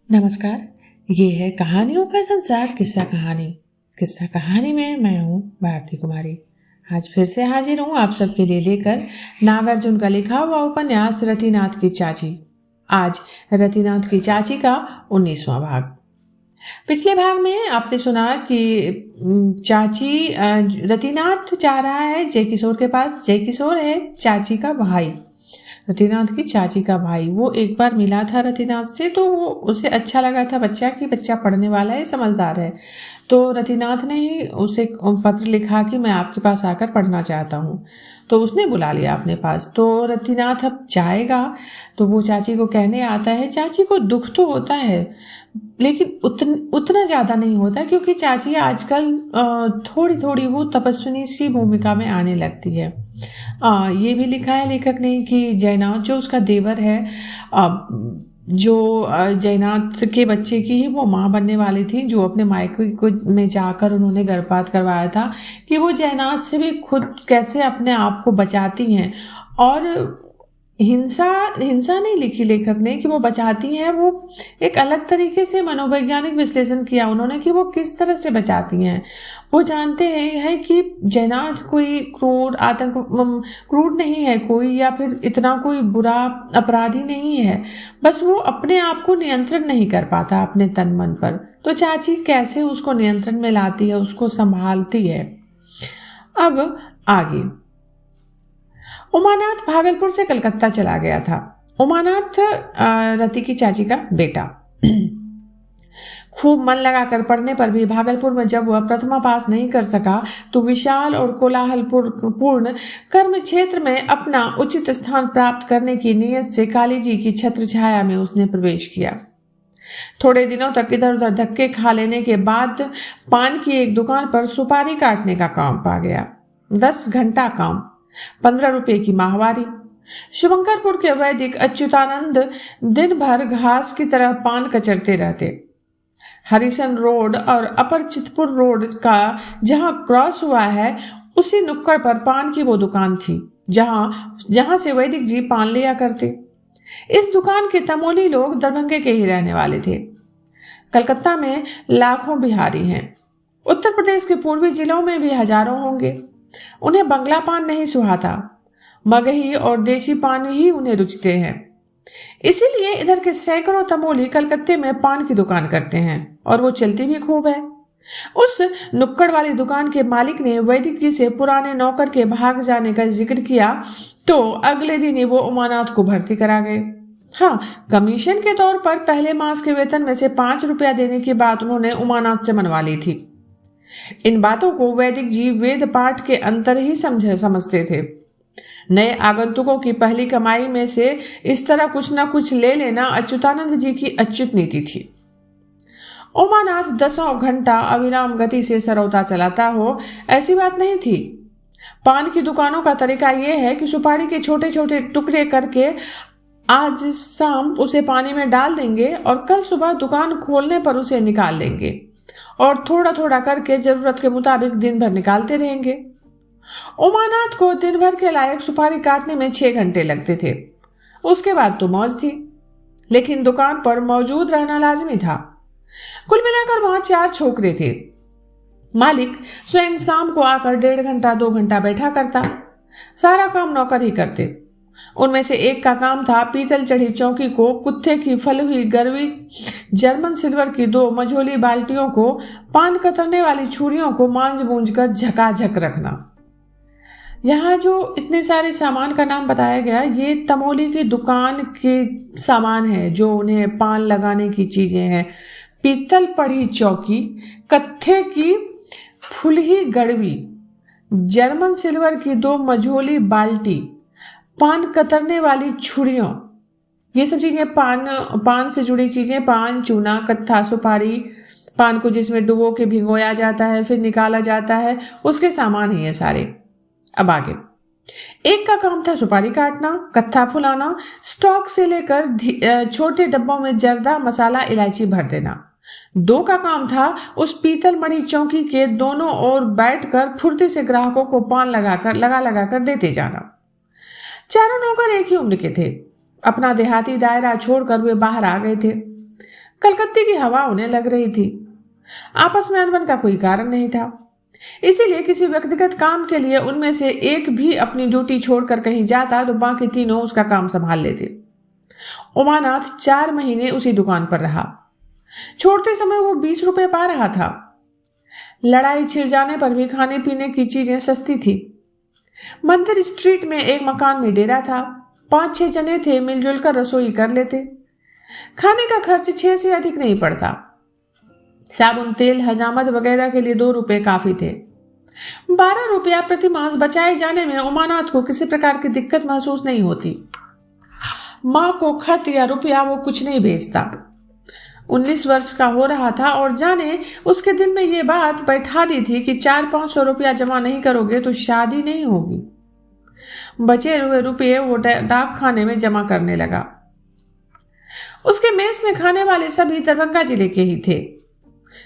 नमस्कार। ये है कहानियों का संसार किस्सा कहानी। किस्सा कहानी में मैं हूँ भारती कुमारी। आज फिर से हाजिर हूँ आप सबके लिए लेकर नागार्जुन का लिखा हुआ उपन्यास रतिनाथ की चाची। आज रतिनाथ की चाची का 19वां भाग। पिछले भाग में आपने सुना कि चाची रतिनाथ जा रहा है जय किशोर के पास। जय किशोर है चाची का भाई, रतिनाथ की चाची का भाई। वो एक बार मिला था रतिनाथ से, तो वो उसे अच्छा लगा था बच्चा पढ़ने वाला है, समझदार है। तो रतिनाथ ने ही उसे पत्र लिखा कि मैं आपके पास आकर पढ़ना चाहता हूँ। तो उसने बुला लिया अपने पास। तो रतिनाथ अब जाएगा तो वो चाची को कहने आता है। चाची को दुख तो होता है लेकिन उतना ज़्यादा नहीं होता, क्योंकि चाची आजकल थोड़ी थोड़ी वो तपस्विनी सी भूमिका में आने लगती है। ये भी लिखा है लेखक ने कि जयनाथ जो उसका देवर है, जो जयनाथ के बच्चे की ही वो माँ बनने वाली थी, जो अपने मायके को में जाकर उन्होंने गर्भपात करवाया था, कि वो जयनाथ से भी खुद कैसे अपने आप को बचाती हैं। और हिंसा हिंसा नहीं लिखी लेखक ने कि वो बचाती हैं, वो एक अलग तरीके से मनोवैज्ञानिक विश्लेषण किया उन्होंने कि वो किस तरह से बचाती हैं। वो जानते हैं कि जयनाथ कोई क्रूर नहीं है कोई, या फिर इतना कोई बुरा अपराधी नहीं है, बस वो अपने आप को नियंत्रण नहीं कर पाता अपने तन मन पर। तो चाची कैसे उसको नियंत्रण में लाती है, उसको संभालती है। अब आगे, उमानाथ भागलपुर से कलकत्ता चला गया था। उमानाथ रति की चाची का बेटा। खूब मन लगाकर पढ़ने पर भी भागलपुर में जब वह प्रथमा पास नहीं कर सका, तो विशाल और कोलाहलपूर्ण कर्म क्षेत्र में अपना उचित स्थान प्राप्त करने की नीयत से काली जी की छत्र छाया में उसने प्रवेश किया। थोड़े दिनों तक इधर उधर धक्के खा लेने के बाद पान की एक दुकान पर सुपारी काटने का काम पा गया। 10 घंटा काम, 15 रुपए की माहवारी। शुभंकरपुर के वैदिक अच्युतानंद दिन भर घास की तरह पान कचरते रहते। हरिसन रोड और अपर चितपुर रोड का जहां क्रॉस हुआ है, उसी नुक्कड़ पर पान की वो दुकान थी जहां से वैदिक जी पान लिया करते। इस दुकान के तमोली लोग दरभंगे के ही रहने वाले थे। कलकत्ता में लाखों बिहारी हैं। उत्तर प्रदेश के पूर्वी जिलों में भी हजारों होंगे। उन्हें बंगला पान नहीं सुहाता, मगही और देशी पान ही उन्हें रुचते हैं। इसीलिए इधर के सैकड़ों तमोली कलकत्ते में पान की दुकान करते हैं, और वो चलती भी खूब है। उस नुक्कड़ वाली दुकान के मालिक ने वैदिक जी से पुराने नौकर के भाग जाने का जिक्र किया, तो अगले दिन ही वो उमानाथ को भर्ती करा गए। हाँ, कमीशन के तौर पर पहले मास के वेतन में से 5 रुपया देने की बात उन्होंने उमानाथ से मनवा ली थी। इन बातों को वैदिक जी वेद पाठ के अंतर ही समझते थे। नए आगंतुकों की पहली कमाई में से इस तरह कुछ न कुछ ले लेना अच्युतानंद जी की अच्युत नीति थी। उमानाथ 10 घंटा अविराम गति से सरौता चलाता हो, ऐसी बात नहीं थी। पान की दुकानों का तरीका यह है कि सुपारी के छोटे छोटे टुकड़े करके आज शाम उसे पानी में डाल देंगे और कल सुबह दुकान खोलने पर उसे निकाल लेंगे, और थोड़ा थोड़ा करके जरूरत के मुताबिक दिन भर निकालते रहेंगे। उमानाथ को दिन भर के लायक सुपारी काटने में 6 घंटे लगते थे। उसके बाद तो मौज थी, लेकिन दुकान पर मौजूद रहना लाजमी था। कुल मिलाकर वहां 4 छोकरे थे। मालिक स्वयं शाम को आकर 1.5 घंटा 2 घंटा बैठा करता। सारा काम नौकर ही करते। उनमें से एक का काम था पीतल चढ़ी चौकी को, कुत्ते की फली हुई गरवी जर्मन सिल्वर की 2 मझोली बाल्टियों को, पान कतरने वाली छुरियों को मांझ बूंझ कर झकाझक रखना। यहाँ जो इतने सारे सामान का नाम बताया गया, ये तमोली की दुकान के सामान है, जो उन्हें पान लगाने की चीजें हैं। पीतल पड़ी चौकी, कत्थे की फुलही गड़वी, जर्मन सिल्वर की 2 मझोली बाल्टी, पान कतरने वाली छुरियों, ये सब चीजें पान से जुड़ी चीजें, पान, चूना, कत्था, सुपारी, पान को जिसमें डुबो के भिगोया जाता है फिर निकाला जाता है, उसके सामान ही ये सारे। अब आगे, एक का काम था सुपारी काटना, कत्था फुलाना, स्टॉक से लेकर छोटे डब्बों में जर्दा, मसाला, इलायची भर देना। 2 का काम था उस पीतल मढ़ी चौकी के दोनों ओर बैठकर फुर्ती से ग्राहकों को पान लगा देते जाना। चारों नौकर एक ही उम्र के थे। अपना देहाती दायरा छोड़कर वे बाहर आ गए थे। कलकत्ते की हवा उन्हें लग रही थी। आपस में अनबन का कोई कारण नहीं था, इसीलिए किसी व्यक्तिगत काम के लिए उनमें से एक भी अपनी ड्यूटी छोड़कर कहीं जाता तो बाकी तीनों उसका काम संभाल लेते। उमानाथ 4 महीने उसी दुकान पर रहा। छोड़ते समय वो 20 रुपए पा रहा था। लड़ाई छिड़ जाने पर भी खाने पीने की चीजें सस्ती थी। मंदिर स्ट्रीट में एक मकान में डेरा था। 5-6 जने थे, मिलजुल कर रसोई कर लेते। खाने का खर्च 6 से अधिक नहीं पड़ता। साबुन, तेल, हजामत वगैरह के लिए 2 रुपए काफी थे। 12 रुपया प्रति मास बचाए जाने में उमानाथ को किसी प्रकार की दिक्कत महसूस नहीं होती। माँ को खत या रुपया वो कुछ नहीं भेजता। 19 वर्ष का हो रहा था और जाने उसके दिल में ये बात बैठा दी थी कि 400-500 रुपया जमा नहीं करोगे तो शादी नहीं होगी। बचे हुए रुपये वो डाक खाने में जमा करने लगा। उसके मेस में खाने वाले सभी दरभंगा जिले के ही थे।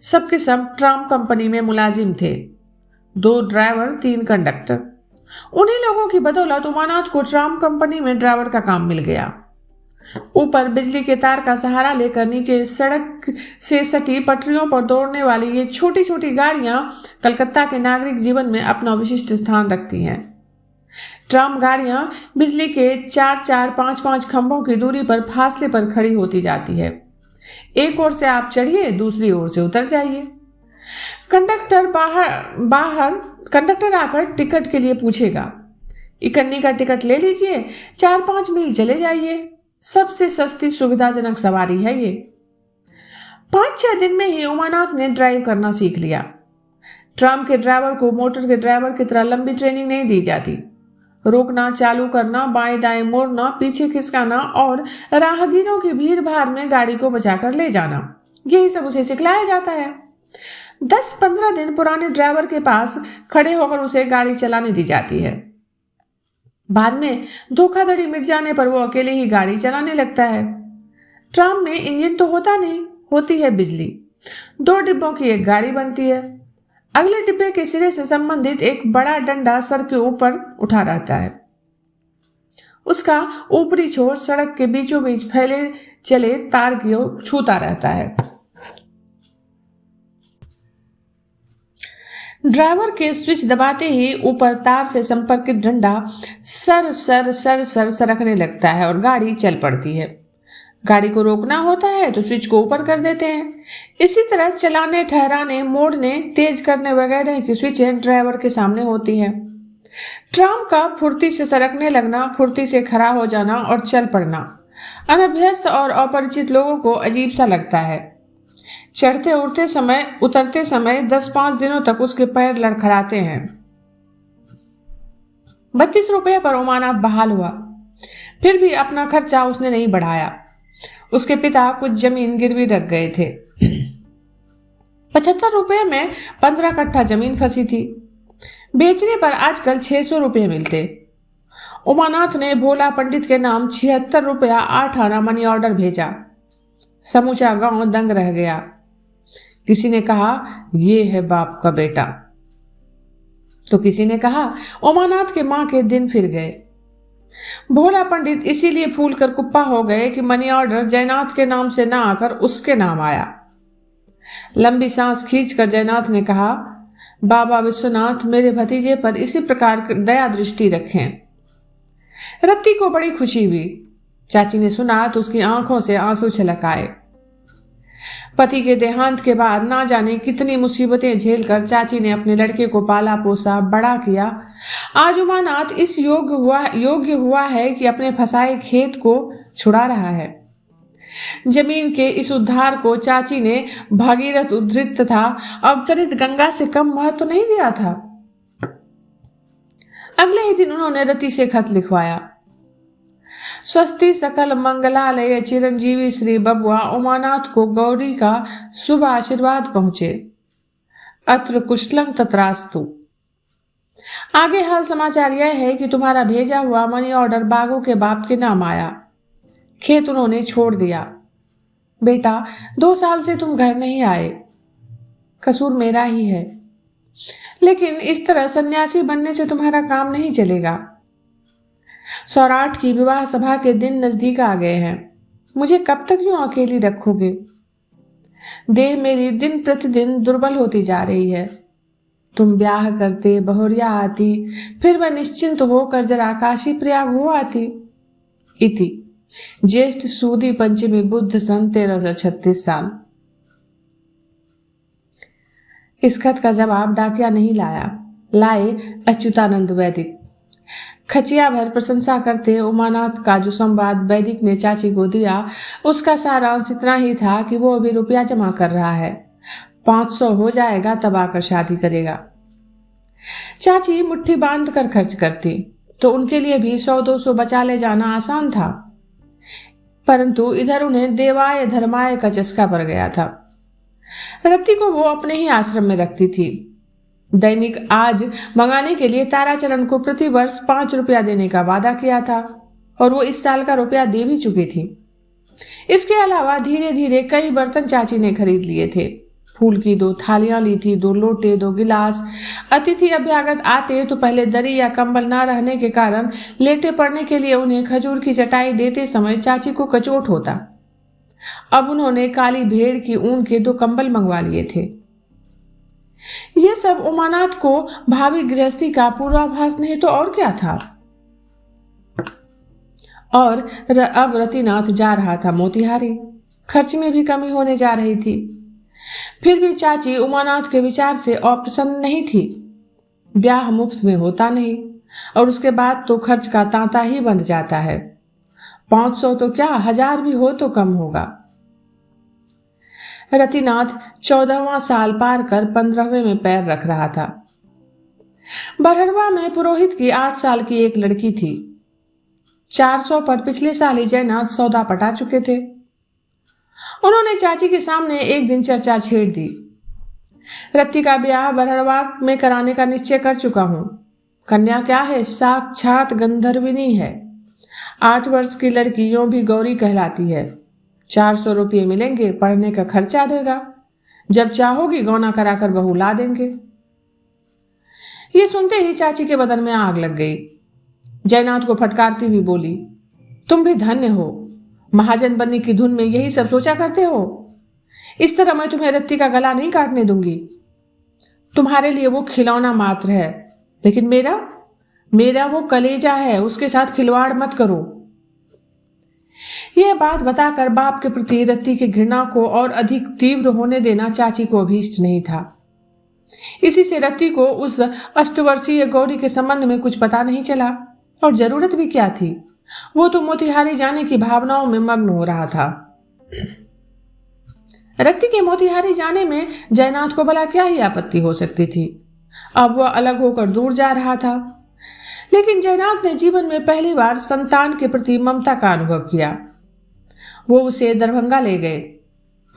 सबके सब ट्राम कंपनी में मुलाजिम थे। 2 ड्राइवर, 3 कंडक्टर। उन्हीं लोगों की बदौलत उमानाथ को ट्राम कंपनी में ड्राइवर का काम मिल गया। ऊपर बिजली के तार का सहारा लेकर नीचे सड़क से सटी पटरियों पर दौड़ने वाली ये छोटी छोटी गाड़ियां कलकत्ता के नागरिक जीवन में अपना विशिष्ट स्थान रखती हैं। ट्राम गाड़ियां बिजली के 4-4, 5-5 खंभों की दूरी पर फासले पर खड़ी होती जाती है। एक ओर से आप चढ़िए, दूसरी ओर से उतर जाइए। कंडक्टर आकर टिकट के लिए पूछेगा, इकन्नी का टिकट ले लीजिए, 4-5 मील चले जाइए। सबसे सस्ती सुविधाजनक सवारी है ये। 5-6 दिन में ही उमानाथ ने ड्राइव करना सीख लिया। ट्राम के ड्राइवर को मोटर के ड्राइवर की तरह लंबी ट्रेनिंग नहीं दी जाती। रोकना, चालू करना, बाएं दाएं मोड़ना, पीछे खिसकाना और राहगीरों की भीड़ भाड़ में गाड़ी को बचाकर ले जाना, यही सब उसे सिखलाया जाता है। 10-15 दिन पुराने ड्राइवर के पास खड़े होकर उसे गाड़ी चलाने दी जाती है। बाद में धोखाधड़ी मिट जाने पर वो अकेले ही गाड़ी चलाने लगता है। ट्राम में इंजन तो होता नहीं, होती है बिजली। 2 डिब्बों की एक गाड़ी बनती है। अगले डिब्बे के सिरे से संबंधित एक बड़ा डंडा सर के ऊपर उठा रहता है। उसका ऊपरी छोर सड़क के बीचों बीच फैले चले तार की ओर छूता रहता है। ड्राइवर के स्विच दबाते ही ऊपर तार से संपर्कित डंडा सर सर सर सर सरकने लगता है और गाड़ी चल पड़ती है। गाड़ी को रोकना होता है तो स्विच को ऊपर कर देते हैं। इसी तरह चलाने, ठहराने, मोड़ने, तेज करने वगैरह की स्विचें ड्राइवर के सामने होती है। ट्राम का फुर्ती से सरकने लगना, फुर्ती से खड़ा हो जाना और चल पड़ना अनभ्यस्त और अपरिचित लोगों को अजीब सा लगता है। चढ़ते उड़ते समय, उतरते समय 10-5 दिनों तक उसके पैर लड़खड़ाते हैं। 32 रुपये पर उमानाथ बहाल हुआ। फिर भी अपना खर्चा उसने नहीं बढ़ाया। उसके पिता कुछ जमीन गिरवी रख गए थे। 75 रुपये में 15 कट्ठा जमीन फंसी थी। बेचने पर आजकल 600 रुपये मिलते। उमानाथ ने भोला पंडित के नाम 76 रुपया 8 आना मनी ऑर्डर भेजा। समूचा गांव दंग रह गया। किसी ने कहा, ये है बाप का बेटा, तो किसी ने कहा उमानाथ के मां के दिन फिर गए। भोला पंडित इसीलिए फूल कर कुप्पा हो गए कि मनी ऑर्डर जयनाथ के नाम से ना आकर उसके नाम आया। लंबी सांस खींचकर जयनाथ ने कहा, बाबा विश्वनाथ मेरे भतीजे पर इसी प्रकार दया दृष्टि रखें। रत्ती को बड़ी खुशी हुई। चाची ने सुना तो उसकी आंखों से आंसू छलक आए। पति के देहांत के बाद ना जाने कितनी मुसीबतें झेलकर चाची ने अपने लड़के को पाला पोसा, बड़ा किया। आज उमानाथ इस योग्य हुआ है कि अपने फंसाए खेत को छुड़ा रहा है। जमीन के इस उद्धार को चाची ने भागीरथ उद्धृत तथा अवतरित गंगा से कम महत्व तो नहीं दिया था। अगले ही दिन उन्होंने रति से खत लिखवाया। स्वस्ति सकल मंगलालय चिरंजीवी श्री बबुआ उमानाथ को गौरी का शुभ आशीर्वाद पहुंचे। अत्र कुशलम तत्रास्तु। आगे हाल समाचार यह है कि तुम्हारा भेजा हुआ मनी ऑर्डर बागों के बाप के नाम आया। खेत उन्होंने छोड़ दिया। बेटा, 2 साल से तुम घर नहीं आए। कसूर मेरा ही है, लेकिन इस तरह सन्यासी बनने से तुम्हारा काम नहीं चलेगा। सौराठ की विवाह सभा के दिन नजदीक आ गए हैं। मुझे कब तक यूं अकेली रखोगे? देह मेरी दिन प्रतिदिन दुर्बल होती जा रही है। तुम ब्याह करते, बहुरिया आती, फिर मैं निश्चिंत होकर जरा काशी प्रयाग हो आती। इति ज्येष्ठ सूदी पंचमी बुद्ध सन 1336 साल। इस खत का जवाब डाकिया नहीं लाए अच्युतानंद वैदिक। खचिया भर प्रशंसा करते उमानाथ का जो संवाद वैदिक ने चाची को दिया, उसका सारांश इतना ही था कि वो अभी रुपया जमा कर रहा है, 500 हो जाएगा तब आकर शादी करेगा। चाची मुट्ठी बांध कर खर्च करती तो उनके लिए भी 100-200 बचा ले जाना आसान था, परंतु इधर उन्हें देवाय धर्माय का चस्का पड़ गया था। रत्ती को वो अपने ही आश्रम में रखती थी। दैनिक आज मंगाने के लिए ताराचरण को प्रति वर्ष 5 रुपया देने का वादा किया था और वो इस साल का रुपया दे भी चुकी थी। इसके अलावा धीरे धीरे कई बर्तन चाची ने खरीद लिए थे। फूल की 2 थालियां ली थी, 2 लोटे, 2 गिलास। अतिथि अभ्यागत आते तो पहले दरी या कंबल ना रहने के कारण लेटे पड़ने के लिए उन्हें खजूर की चटाई देते समय चाची को कचोट होता। अब उन्होंने काली भेड़ की ऊन के 2 कंबल मंगवा लिए थे। ये सब उमानाथ को भावी गृहस्थी का पूर्वाभास नहीं तो और क्या था। और अब रतिनाथ जा रहा था मोतिहारी। खर्च में भी कमी होने जा रही थी। फिर भी चाची उमानाथ के विचार से अप्रसन्न नहीं थी। ब्याह मुफ्त में होता नहीं और उसके बाद तो खर्च का तांता ही बंध जाता है। 500 तो क्या, 1000 भी हो तो कम होगा। रतिनाथ 14वां साल पार कर 15वें में पैर रख रहा था। बरहड़वा में पुरोहित की 8 साल की एक लड़की थी। 400 पर पिछले साल ही जयनाथ सौदा पटा चुके थे। उन्होंने चाची के सामने एक दिन चर्चा छेड़ दी। रत्ती का ब्याह बरहड़वा में कराने का निश्चय कर चुका हूं। कन्या क्या है, साक्षात गंधर्विनी है। 8 वर्ष की लड़की यूं भी गौरी कहलाती है। 400 रुपये मिलेंगे, पढ़ने का खर्चा देगा। जब चाहोगी गौना कराकर बहू ला देंगे। ये सुनते ही चाची के बदन में आग लग गई। जयनाथ को फटकारती हुई बोली, तुम भी धन्य हो, महाजन बनने की धुन में यही सब सोचा करते हो। इस तरह मैं तुम्हें रत्ती का गला नहीं काटने दूंगी। तुम्हारे लिए वो खिलौना मात्र है, लेकिन मेरा वो कलेजा है, उसके साथ खिलवाड़ मत करो। यह बात बताकर बाप के प्रति रत्ती की घृणा को और अधिक तीव्र होने देना चाची को अभीष्ट नहीं था। इसी से रत्ती को उस अष्टवर्षीय गौरी के संबंध में कुछ पता नहीं चला और जरूरत भी क्या थी। वो तो मोतिहारी जाने की भावनाओं में मग्न हो रहा था। रत्ती के मोतिहारी जाने में जयनाथ को भला क्या ही आपत्ति हो सकती थी। अब वह अलग होकर दूर जा रहा था। लेकिन जयनाथ ने जीवन में पहली बार संतान के प्रति ममता का अनुभव किया। वो उसे दरभंगा ले गए,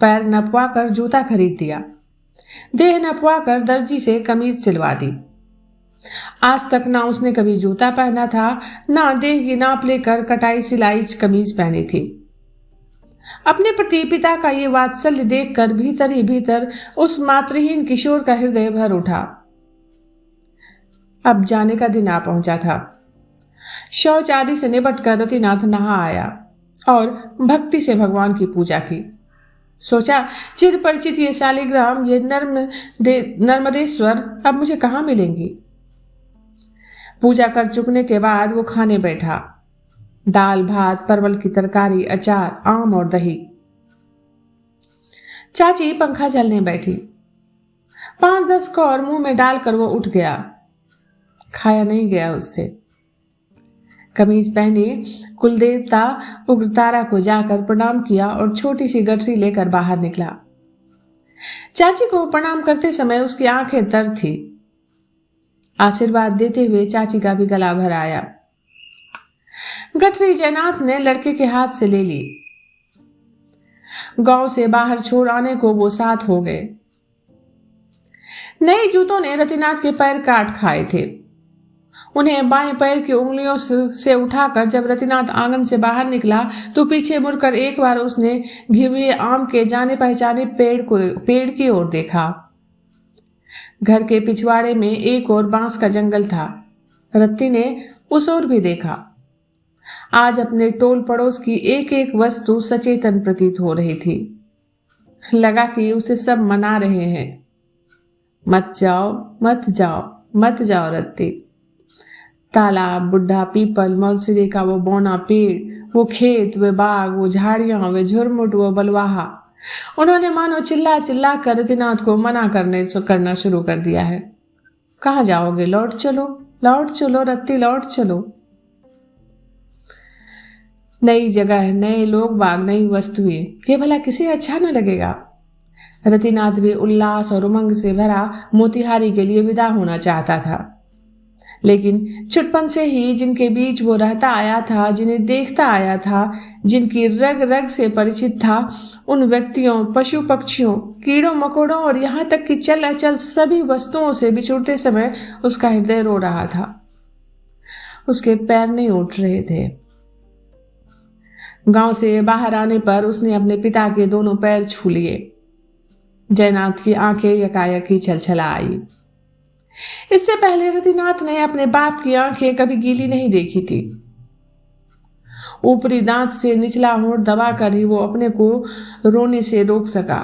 पैर नपवा कर जूता खरीद दिया, देह नपवा कर दर्जी से कमीज सिलवा दी। आज तक ना उसने कभी जूता पहना था, ना देह की नाप लेकर कटाई सिलाई कमीज पहनी थी। अपने प्रति पिता का ये वात्सल्य देखकर भीतर ही भीतर उस मातृहीन किशोर का हृदय भर उठा। अब जाने का दिन आ पहुंचा था। शौच आदि से निपटकर रतिनाथ नहा आया और भक्ति से भगवान की पूजा की। सोचा, चिर परिचित ये शालिग्राम, ये नर्मदेश्वर अब मुझे कहाँ मिलेंगी। पूजा कर चुकने के बाद वो खाने बैठा। दाल भात, परवल की तरकारी, अचार, आम और दही। चाची पंखा झलने बैठी। 5-10 कौर मुंह में डालकर वो उठ गया। खाया नहीं गया उससे। कमीज पहनी कुलदेवता उग्रतारा को जाकर प्रणाम किया और छोटी सी गठरी लेकर बाहर निकला। चाची को प्रणाम करते समय उसकी आंखें तर थी। आशीर्वाद देते हुए चाची का भी गला भर आया। गठरी जयनाथ ने लड़के के हाथ से ले ली। गांव से बाहर छोड़ आने को वो 7 हो गए। नए जूतों ने रतिनाथ के पैर काट खाए थे। उन्हें बाएं पैर की उंगलियों से उठाकर जब रतिनाथ आंगन से बाहर निकला तो पीछे मुड़कर एक बार उसने घिरे आम के जाने पहचाने पेड़ की ओर देखा। घर के पिछवाड़े में एक और बांस का जंगल था। रत्ती ने उस ओर भी देखा। आज अपने टोल पड़ोस की एक एक वस्तु सचेतन प्रतीत हो रही थी। लगा कि उसे सब मना रहे हैं। मत जाओ, मत जाओ, मत जाओ रत्ती। तालाब, बुढ़ा पीपल, मौलसिरी का वो बौना पेड़, वो खेत, वे बाग, वो झाड़ियां, वे झुरमुट, वो बलवाहा, उन्होंने मानो चिल्ला चिल्ला कर रतिनाथ को मना करना शुरू कर दिया है। कहाँ जाओगे? लौट चलो, लौट चलो रत्ती, लौट चलो। नई जगह, नए लोग बाग, नई वस्तुएं, ये भला किसे अच्छा न लगेगा? रतिनाथ भी उल्लास और उमंग से भरा मोतिहारी के लिए विदा होना चाहता था, लेकिन छुटपन से ही जिनके बीच वो रहता आया था, जिन्हें देखता आया था, जिनकी रग रग से परिचित था, उन व्यक्तियों, पशु पक्षियों, कीड़ों मकोड़ों और यहाँ तक कि चल अचल सभी वस्तुओं से बिछुड़ते समय उसका हृदय रो रहा था। उसके पैर नहीं उठ रहे थे। गांव से बाहर आने पर उसने अपने पिता के दोनों पैर छू लिए। जयनाथ की आंखें यकायक ही छलछला आई। इससे पहले रतिनाथ ने अपने बाप की आंखें कभी गीली नहीं देखी थी। ऊपरी दांत से निचला होंठ दबाकर ही वो अपने को रोने से रोक सका।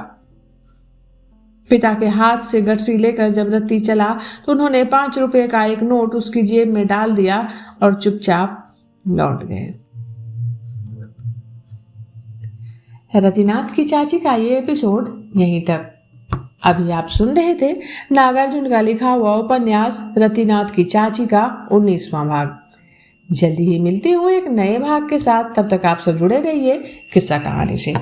पिता के हाथ से गठरी लेकर जब रत्ती चला तो उन्होंने 5 रुपए का एक नोट उसकी जेब में डाल दिया और चुपचाप लौट गए। रतिनाथ की चाची का ये एपिसोड यहीं तक। अभी आप सुन रहे थे नागार्जुन का लिखा हुआ उपन्यास रतिनाथ की चाची का 19वां भाग। जल्दी ही मिलती हूँ एक नए भाग के साथ। तब तक आप सब जुड़े रहिए किस्सा कहानी से।